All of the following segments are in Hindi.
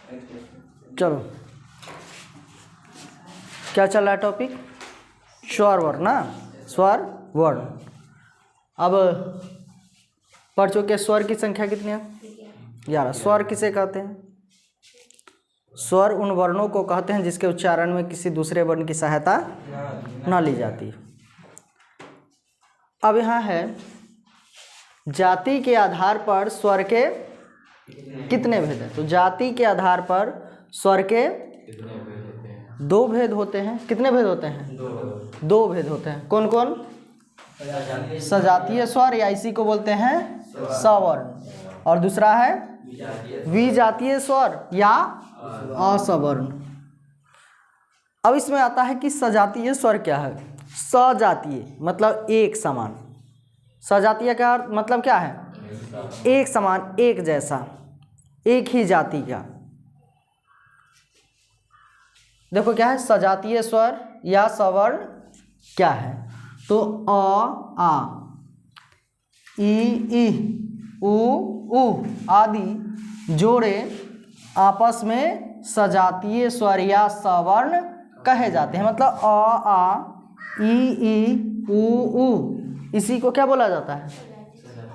चलो क्या चल रहा है टॉपिक? स्वर वर्ण ना, स्वर वर्ण। अब पढ़ चुके स्वर की संख्या कितनी है? 11। स्वर किसे कहते हैं? स्वर उन वर्णों को कहते हैं जिसके उच्चारण में किसी दूसरे वर्ण की सहायता न ली जाती। अब यहाँ है जाति के आधार पर स्वर के कितने भेद हैं? तो जाति के आधार पर स्वर के 2 भेद होते हैं। कितने भेद होते हैं? 2 भेद होते हैं। कौन कौन? सजातीय स्वर या इसी को बोलते हैं सवर्ण, और दूसरा है विजातीय स्वर या असवर्ण। अब इसमें आता है कि सजातीय स्वर क्या है? सजातीय मतलब एक समान। सजातीय का मतलब क्या है? एक समान, एक जैसा, एक ही जाति का। देखो क्या है सजातीय स्वर या सवर्ण क्या है? तो अ आ, ई उ ऊ आदि जोड़े आपस में सजातीय स्वर या सवर्ण कहे जाते हैं। मतलब अ आ ई उ ऊ इसी को क्या बोला जाता है?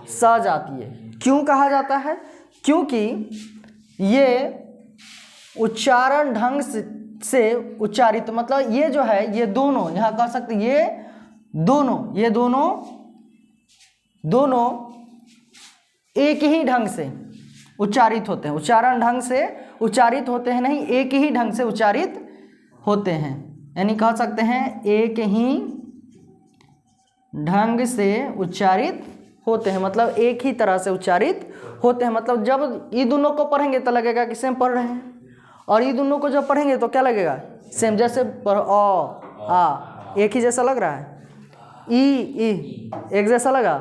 सजातीय। क्यों कहा जाता है? क्योंकि ये उच्चारण ढंग से उच्चारित, मतलब ये जो है ये दोनों, यहाँ कह सकते ये दोनों एक ही ढंग से उच्चारित होते हैं। उच्चारण ढंग से उच्चारित होते हैं नहीं, एक ही ढंग से उच्चारित होते हैं। यानी कह सकते हैं एक ही ढंग से उच्चारित होते हैं, मतलब एक ही तरह से उच्चारित होते हैं। मतलब जब ये दोनों को पढ़ेंगे तो लगेगा कि सेम पढ़ रहे हैं, और ये दोनों को जब पढ़ेंगे तो क्या लगेगा? सेम। जैसे अ आ एक ही जैसा लग रहा है, ई एक जैसा लगा,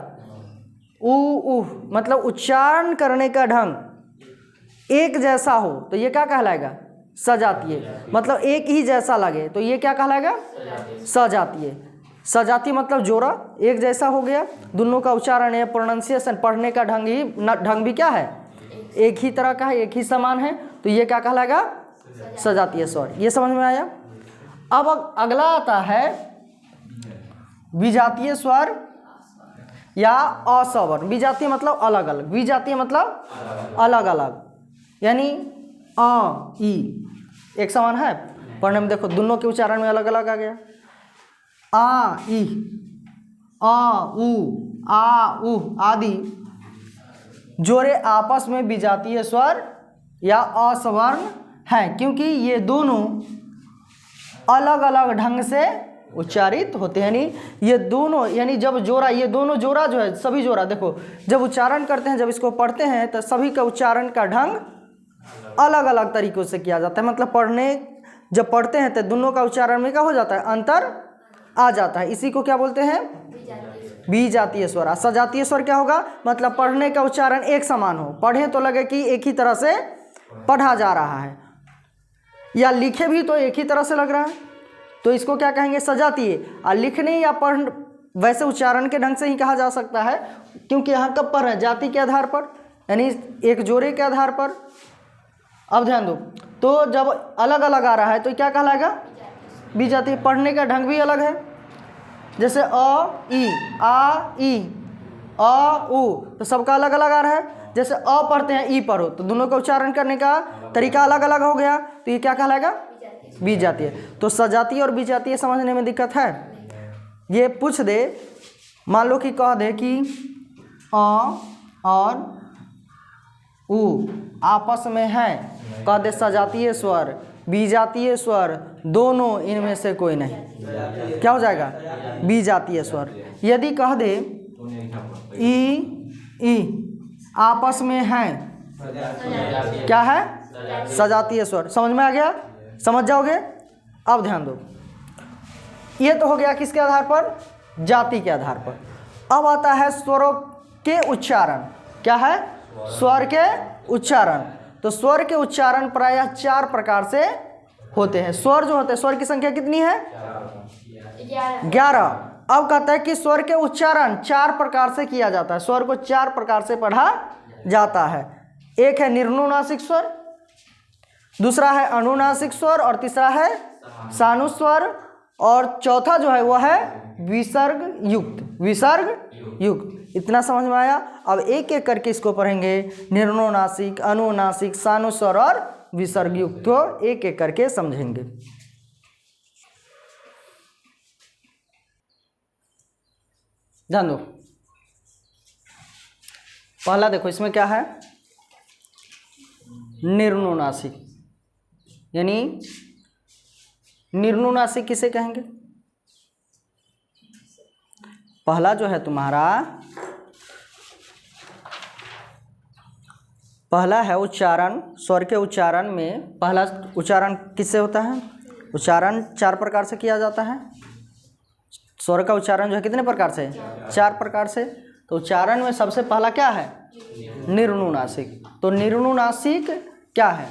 उ मतलब उच्चारण करने का ढंग एक जैसा हो तो ये क्या कहलाएगा? सजातीय। मतलब एक ही जैसा लगे तो ये क्या कहलाएगा? सजातीय। सजातीय मतलब जोड़ा एक जैसा हो गया, दोनों का उच्चारण या प्रोनाउंसिएशन पढ़ने का ढंग भी क्या है? एक ही तरह का है, एक ही समान है, तो ये क्या कहलाएगा? सजातीय स्वर। ये समझ में आया? अब अगला आता है विजातीय स्वर या असवर्ण। विजातीय मतलब अलग अलग, विजातीय मतलब अलग अलग। यानी अ ई एक समान है, पढ़ने में देखो दोनों के उच्चारण में अलग अलग आ गया। आ ई आ उ आदि जोड़े आपस में विजातीय स्वर या असवर्ण हैं, क्योंकि ये दोनों अलग अलग ढंग से उच्चारित होते हैं। यानी ये दोनों, यानी जब जोड़ा, ये दोनों जोड़ा जो है, सभी जोड़ा देखो जब उच्चारण करते हैं, जब इसको पढ़ते हैं तो सभी का उच्चारण का ढंग अलग अलग तरीकों से किया जाता है। मतलब जब पढ़ते हैं तो दोनों का उच्चारण में क्या हो जाता है? अंतर आ जाता है। इसी को क्या बोलते हैं? विजातीय स्वर। सजातीय स्वर क्या होगा? मतलब पढ़ने का उच्चारण एक समान हो, पढ़े तो लगे कि एक ही तरह से पढ़ा जा रहा है, या लिखे भी तो एक ही तरह से लग रहा है, तो इसको क्या कहेंगे? सजातीय। और लिखने या पढ़ वैसे उच्चारण के ढंग से ही कहा जा सकता है, क्योंकि यहाँ कब पर है? जाति के आधार पर, यानी एक जोड़े के आधार पर। अब ध्यान दो, तो जब अलग अलग आ रहा है तो क्या कहलाएगा? विजातीय। पढ़ने का ढंग भी अलग है, जैसे अ ई आ ई अ उ तो सबका अलग अलग आ रहा है। जैसे अ पढ़ते हैं ई पढ़ो तो दोनों का उच्चारण करने का तरीका अलग अलग हो गया, तो ये क्या कहलाएगा? विजातीय। तो सजातीय और विजातीय समझने में दिक्कत है? ये पूछ दे, मान लो कि कह दे कि अ और उ आपस में है, कह दे सजातीय स्वर विजातीय स्वर दोनों इनमें से कोई नहीं, क्या हो जाएगा? विजातीय स्वर। यदि कह दे ई आपस में है, क्या है? सजातीय स्वर। समझ में आ गया? समझ जाओगे? अब ध्यान दो, ये तो हो गया किसके आधार पर? जाति के आधार पर। अब आता है स्वरों के उच्चारण। क्या है? स्वर के उच्चारण। तो स्वर के उच्चारण प्रायः 4 प्रकार से होते हैं। स्वर जो होते हैं, स्वर की संख्या कितनी है? 11। अब कहता है कि स्वर के उच्चारण 4 प्रकार से किया जाता है। स्वर को 4 प्रकार से पढ़ा जाता है। एक है निर्नुनासिक स्वर, दूसरा है अनुनासिक स्वर और तीसरा है सानुस्वर और चौथा जो है वो है विसर्ग युक्त। इतना समझ में आया। अब एक एक करके इसको पढ़ेंगे, निर्नुनासिक, अनुनासिक, सानुस्वर और विसर्ग युक्त को एक एक करके समझेंगे। ध्यान दो, पहला देखो इसमें क्या है, निर्नुनासिक, यानी निर्नुनासिक किसे कहेंगे? पहला जो है तुम्हारा, पहला है उच्चारण। स्वर के उच्चारण में पहला उच्चारण किससे होता है? उच्चारण 4 प्रकार से किया जाता है। स्वर का उच्चारण जो है कितने प्रकार से? 4 प्रकार से। तो उच्चारण में सबसे पहला क्या है? निर्नुनासिक। तो निर्नुनासिक क्या है?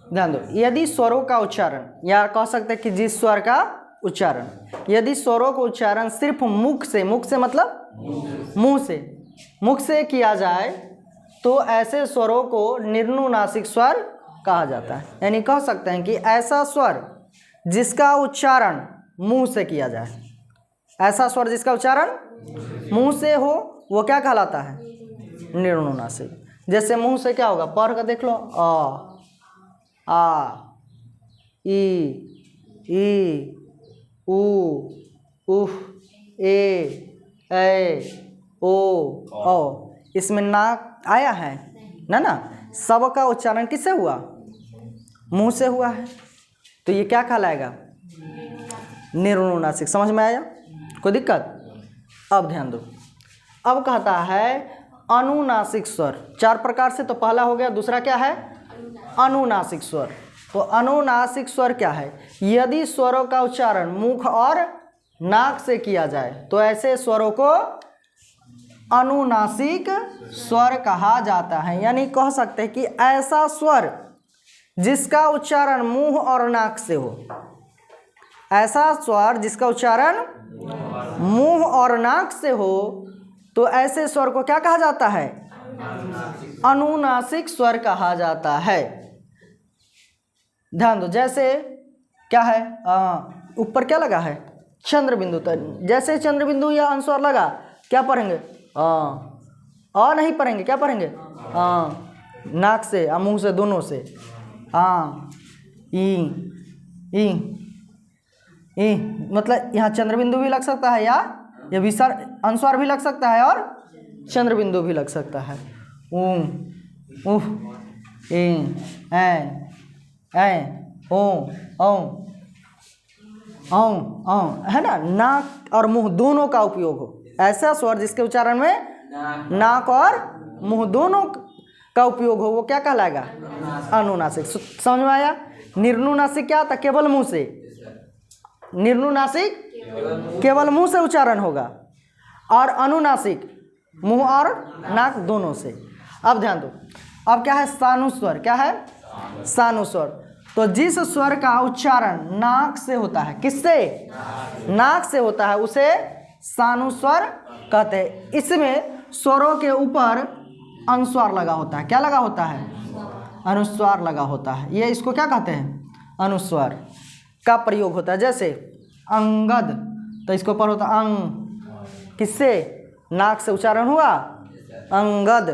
ध्यान दो, यदि स्वरों का उच्चारण, या कह सकते हैं कि जिस स्वर का उच्चारण, यदि स्वरों का उच्चारण सिर्फ मुख से मतलब मुंह से किया जाए तो ऐसे स्वरों को निर्नुनासिक स्वर कहा जाता है। यानी कह सकते हैं कि ऐसा स्वर जिसका उच्चारण मुंह से किया जाए, ऐसा स्वर जिसका उच्चारण मुंह से हो, वो क्या कहलाता है? निर्नुनासिक। जैसे मुंह से क्या होगा? पढ़ कर देख लो, आ, ई, उ, उह, ए, ओ। इसमें नाक आया है ना। सब का उच्चारण किससे हुआ? मुंह से हुआ है। तो ये क्या कहलाएगा? निर्नुनासिक। समझ में आया? कोई दिक्कत? अब ध्यान दो, अब कहता है अनुनासिक स्वर। 4 प्रकार से, तो पहला हो गया। दूसरा क्या है? अनुनासिक स्वर। तो अनुनासिक स्वर क्या है? यदि स्वरों का उच्चारण मुख और नाक से किया जाए तो ऐसे स्वरों को अनुनासिक स्वर कहा जाता है। यानी कह सकते हैं कि ऐसा स्वर जिसका उच्चारण मुंह और नाक से हो, ऐसा स्वर जिसका उच्चारण मुंह और नाक से हो, तो ऐसे स्वर को क्या कहा जाता है? अनुनासिक स्वर कहा जाता है। ध्यान दो, जैसे क्या है, ऊपर क्या लगा है? चंद्र बिंदु। तो जैसे चंद्र बिंदु या अनुस्वार लगा, क्या पढ़ेंगे? नहीं पढ़ेंगे, क्या पढ़ेंगे? नाक से या मुंह से, दोनों से। ई मतलब यहाँ चंद्र बिंदु भी लग सकता है, या विसर्ग अनुस्वार भी लग सकता है और चंद्र बिंदु भी लग सकता है। उह, ओ, है ना। नाक और मुंह दोनों का उपयोग हो, ऐसा स्वर जिसके उच्चारण में नाक और मुंह दोनों का उपयोग हो, वो क्या कहलाएगा? अनुनासिक। समझ में आया? निर्नुनासिक क्या था? केवल मुंह से। निर्नुनासिक केवल मुंह से उच्चारण होगा, और अनुनासिक मुंह और नाक दोनों से। अब ध्यान दो, अब क्या है? सानुस्वर। क्या है? सानुस्वर। तो जिस स्वर का उच्चारण नाक से होता है, किससे? नाक से होता है, उसे सानुस्वर कहते हैं। इसमें स्वरों के ऊपर अनुस्वार लगा होता है। क्या लगा होता है? अनुस्वार लगा होता है। ये इसको क्या कहते हैं? अनुस्वार का प्रयोग होता है। जैसे अंगद, तो इसके ऊपर होता अंग, किससे? नाक से उच्चारण हुआ, अंगद।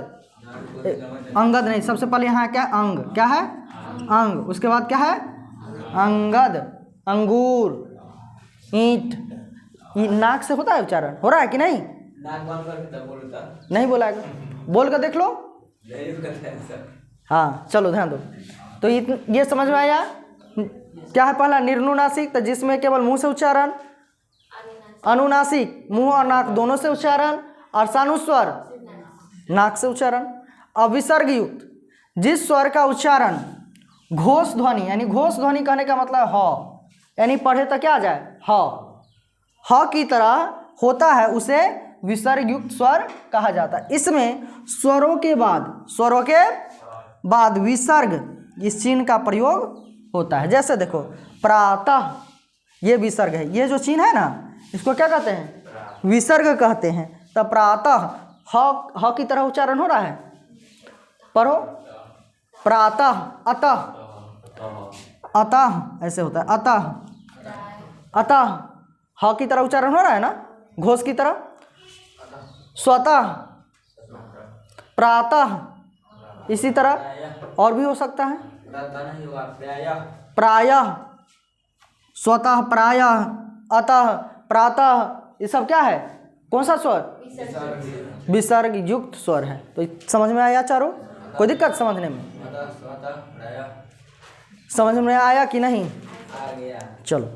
अंगद नहीं, सबसे पहले यहाँ क्या? अंग। क्या है? अंग। उसके बाद क्या है? अंगद, अंगूर, ईंट। नाक से होता है उच्चारण, हो रहा है कि नहीं? नहीं बोला, बोल कर देख लो। हाँ, चलो ध्यान दो। तो ये समझ में आया? क्या है? पहला निर्नुनासिक, तो जिसमें केवल मुंह से उच्चारण। अनुनासिक मुंह और नाक दोनों से उच्चारण, और सानुस्वर नाक से उच्चारण। अब विसर्ग युक्त, जिस स्वर का उच्चारण घोष ध्वनि, यानी घोष ध्वनि कहने का मतलब ह, यानी पढ़े तो क्या आ जाए? ह की तरह होता है, उसे विसर्ग युक्त स्वर कहा जाता है। इसमें स्वरों के बाद विसर्ग, इस चिन्ह का प्रयोग होता है। जैसे देखो, प्रातः, ये विसर्ग है। ये जो चिन्ह है ना, इसको क्या कहते हैं? विसर्ग कहते हैं। तो प्रातः ह की तरह उच्चारण हो रहा है, पढ़ो। प्रातः, अतः, अतः ऐसे होता है, अतः, अतः ह की तरह उच्चारण हो रहा है ना, घोष की तरह। स्वतः, प्रातः, इसी तरह और भी हो सकता है, प्रायः, स्वतः, प्रायः, अतः, प्रातः, ये सब क्या है, कौन सा स्वर, विसर्ग युक्त स्वर है। तो समझ में आया चारों, कोई दिक्कत समझने में, समझ में आया कि नहीं? चलो।